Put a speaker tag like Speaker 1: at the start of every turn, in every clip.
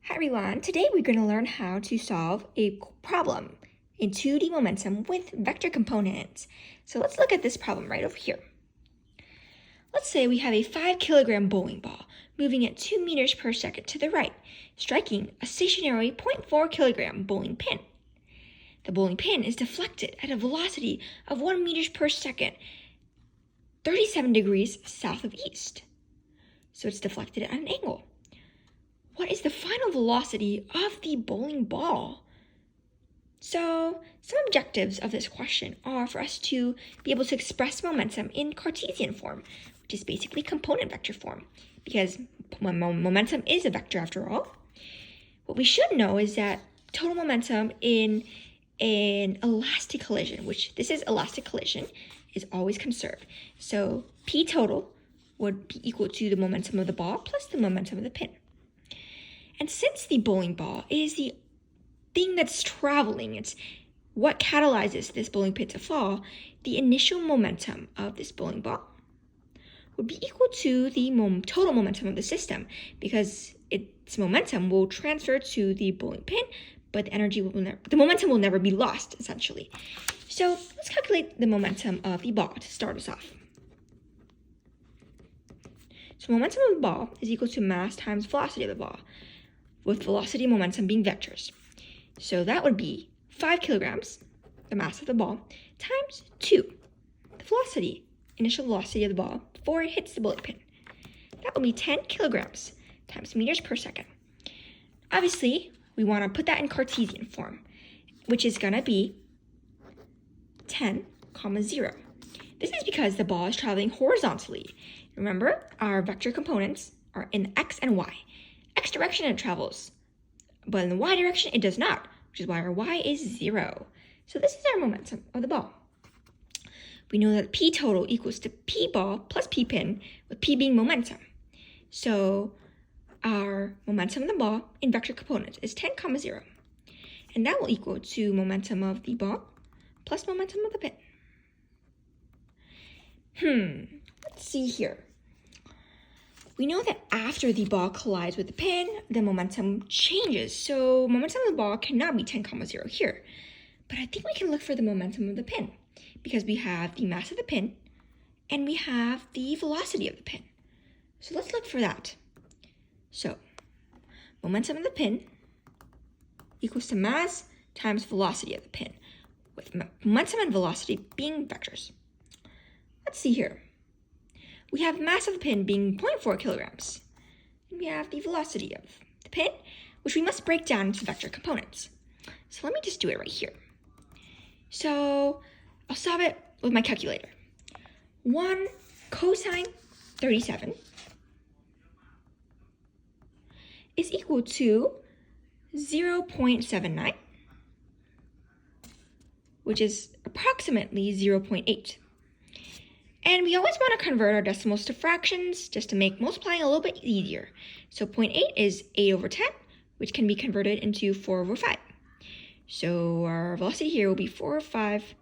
Speaker 1: Hi everyone, today we're going to learn how to solve a problem in 2D momentum with vector components. So let's look at this problem right over here. Let's say we have a 5 kilogram bowling ball moving at 2 meters per second to the right, striking a stationary 0.4 kilogram bowling pin. The bowling pin is deflected at a velocity of 1 meters per second, 37 degrees south of east. So it's deflected at an angle. What is the final velocity of the bowling ball? So, some objectives of this question are for us to be able to express momentum in Cartesian form, which is basically component vector form, because momentum is a vector after all. What we should know is that total momentum in an elastic collision, which this is elastic collision, is always conserved. So, P total would be equal to the momentum of the ball plus the momentum of the pin. And since the bowling ball is the thing that's traveling, it's what catalyzes this bowling pin to fall, the initial momentum of this bowling ball would be equal to the total momentum of the system, because its momentum will transfer to the bowling pin, but the momentum will never be lost, essentially. So let's calculate the momentum of the ball to start us off. So momentum of the ball is equal to mass times velocity of the ball, with velocity and momentum being vectors. So that would be 5 kilograms, the mass of the ball, times 2, the velocity, initial velocity of the ball before it hits the bowling pin. That would be 10 kilograms times meters per second. Obviously, we want to put that in Cartesian form, which is going to be 10, 0. This is because the ball is traveling horizontally. Remember, our vector components are in X and Y. X direction it travels, but in the Y direction it does not, which is why our Y is 0. So this is our momentum of the ball. We know that P total equals to P ball plus P pin, with P being momentum. So our momentum of the ball in vector components is 10, 0. And that will equal to momentum of the ball plus momentum of the pin. Let's see here. We know that after the ball collides with the pin, the momentum changes. So momentum of the ball cannot be 10, 0 here. But I think we can look for the momentum of the pin, because we have the mass of the pin and we have the velocity of the pin. So let's look for that. So momentum of the pin equals to mass times velocity of the pin, with momentum and velocity being vectors. Let's see here. We have mass of the pin being 0.4 kilograms. And we have the velocity of the pin, which we must break down into vector components. So let me just do it right here. So I'll solve it with my calculator. 1 cosine 37 is equal to 0.79, which is approximately 0.8. And we always want to convert our decimals to fractions just to make multiplying a little bit easier. So 0.8 is 8 over 10, which can be converted into 4 over 5. So our velocity here will be 4 or 5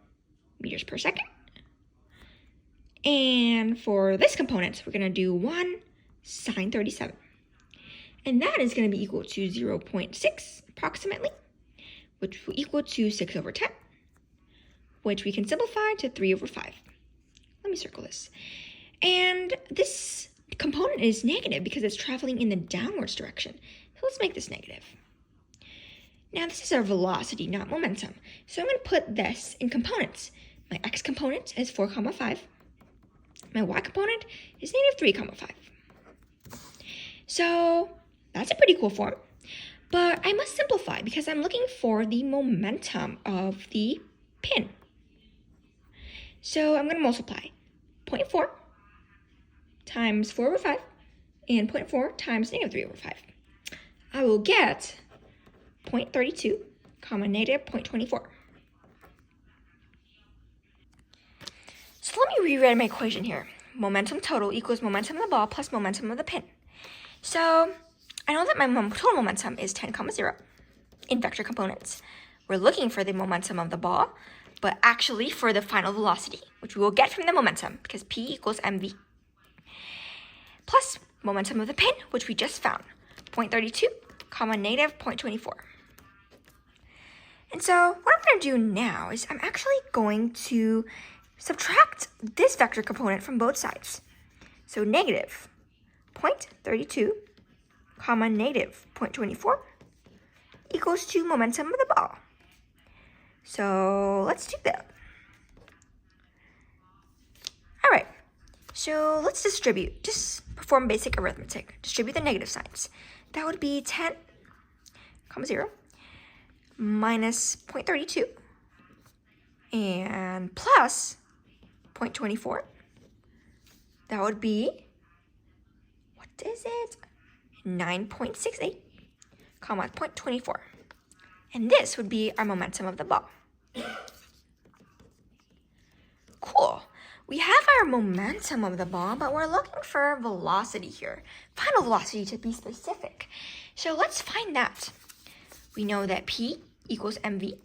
Speaker 1: meters per second. And for this component, we're going to do 1 sine 37. And that is going to be equal to 0.6 approximately, which will equal to 6 over 10, which we can simplify to 3 over 5. Let me circle this. And this component is negative because it's traveling in the downwards direction. So let's make this negative. Now this is our velocity, not momentum. So I'm going to put this in components. My x component is 4, 5. My y component is -3, 5. So that's a pretty cool form. But I must simplify because I'm looking for the momentum of the pin. So I'm going to multiply 0.4 times 4 over 5 and 0.4 times -3 over 5. I will get 0.32, negative 0.24. So let me rewrite my equation here. Momentum total equals momentum of the ball plus momentum of the pin. So I know that my total momentum is 10, 0 in vector components. We're looking for the momentum of the ball, but actually for the final velocity, which we will get from the momentum, because P equals mv, plus momentum of the pin, which we just found, 0.32, comma, negative 0.24. And so what I'm going to do now is I'm actually going to subtract this vector component from both sides. So negative 0.32, comma, negative 0.24 equals to momentum of the ball. So let's do that. All right, so let's distribute. Just perform basic arithmetic. Distribute the negative signs. That would be 10, comma, 0, minus 0.32, and plus 0.24. That would be, what is it? 9.68, comma, 0.24. And this would be our momentum of the ball. Cool. We have our momentum of the ball, but we're looking for velocity here. Final velocity to be specific. So let's find that. We know that P equals mv.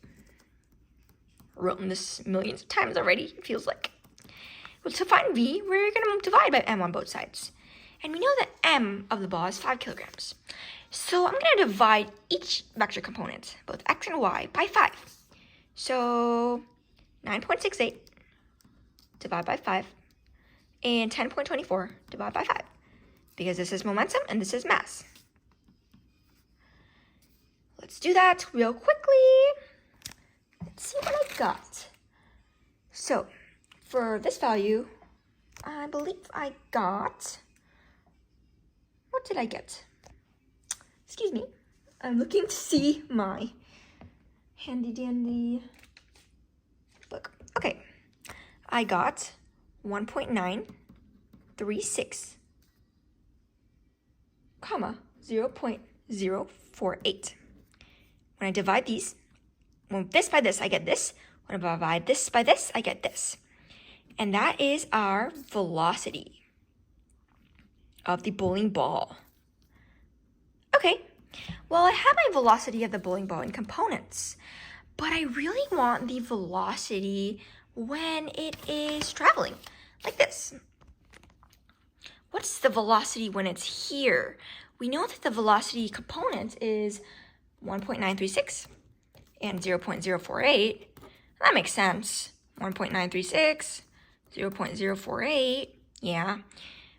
Speaker 1: Written this millions of times already, it feels like. Well, to find v, we're going to divide by m on both sides. And we know that m of the ball is 5 kilograms. So I'm going to divide each vector component, both x and y, by 5. So 9.68 divide by 5, and 10.24 divide by 5, because this is momentum and this is mass. Let's do that real quickly. Let's see what I got. So for this value, I believe I got, what did I get? Excuse me, I'm looking to see my handy dandy book. Okay, I got 1.936, comma, 0.048. When I divide these, when this by this, I get this. When I divide this by this, I get this. And that is our velocity of the bowling ball. Okay, well, I have my velocity of the bowling ball in components, but I really want the velocity when it is traveling, like this. What's the velocity when it's here? We know that the velocity component is 1.936 and 0.048. That makes sense. 1.936, 0.048, yeah.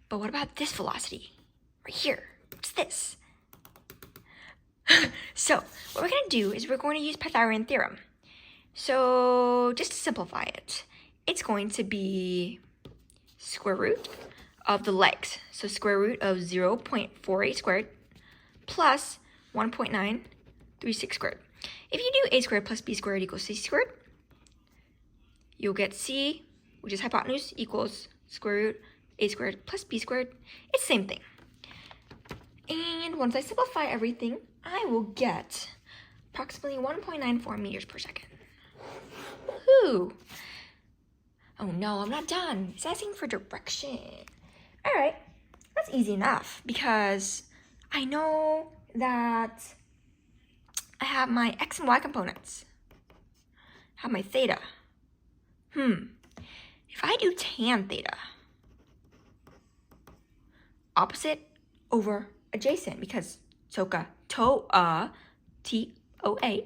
Speaker 1: But what about this velocity? Right here, what's this? So what we're going to do is we're going to use Pythagorean theorem. So just to simplify it, it's going to be square root of the legs. So square root of 0.48 squared plus 1.936 squared. If you do a squared plus b squared equals c squared, you'll get c, which is hypotenuse, equals square root a squared plus b squared. It's the same thing. And once I simplify everything, I will get approximately 1.94 meters per second. Woohoo! Oh no, I'm not done. It's asking for direction. All right, that's easy enough because I know that I have my x and y components. I have my theta. If I do tan theta, opposite over adjacent, because TOA, T-O-A,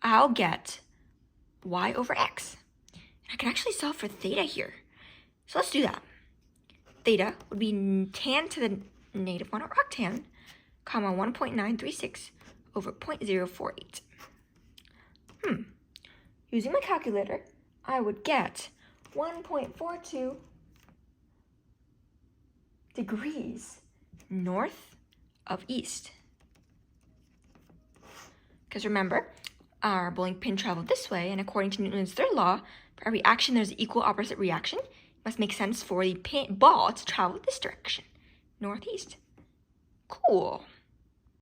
Speaker 1: I'll get y over x. And I can actually solve for theta here. So let's do that. Theta would be tan to the negative 1 over arctan, comma 1.936 over 0.048. Using my calculator, I would get 1.42 degrees north of east. Because remember, our bowling pin traveled this way, and according to Newton's third law, for every action there's an equal opposite reaction. It must make sense for the ball to travel this direction, northeast. Cool.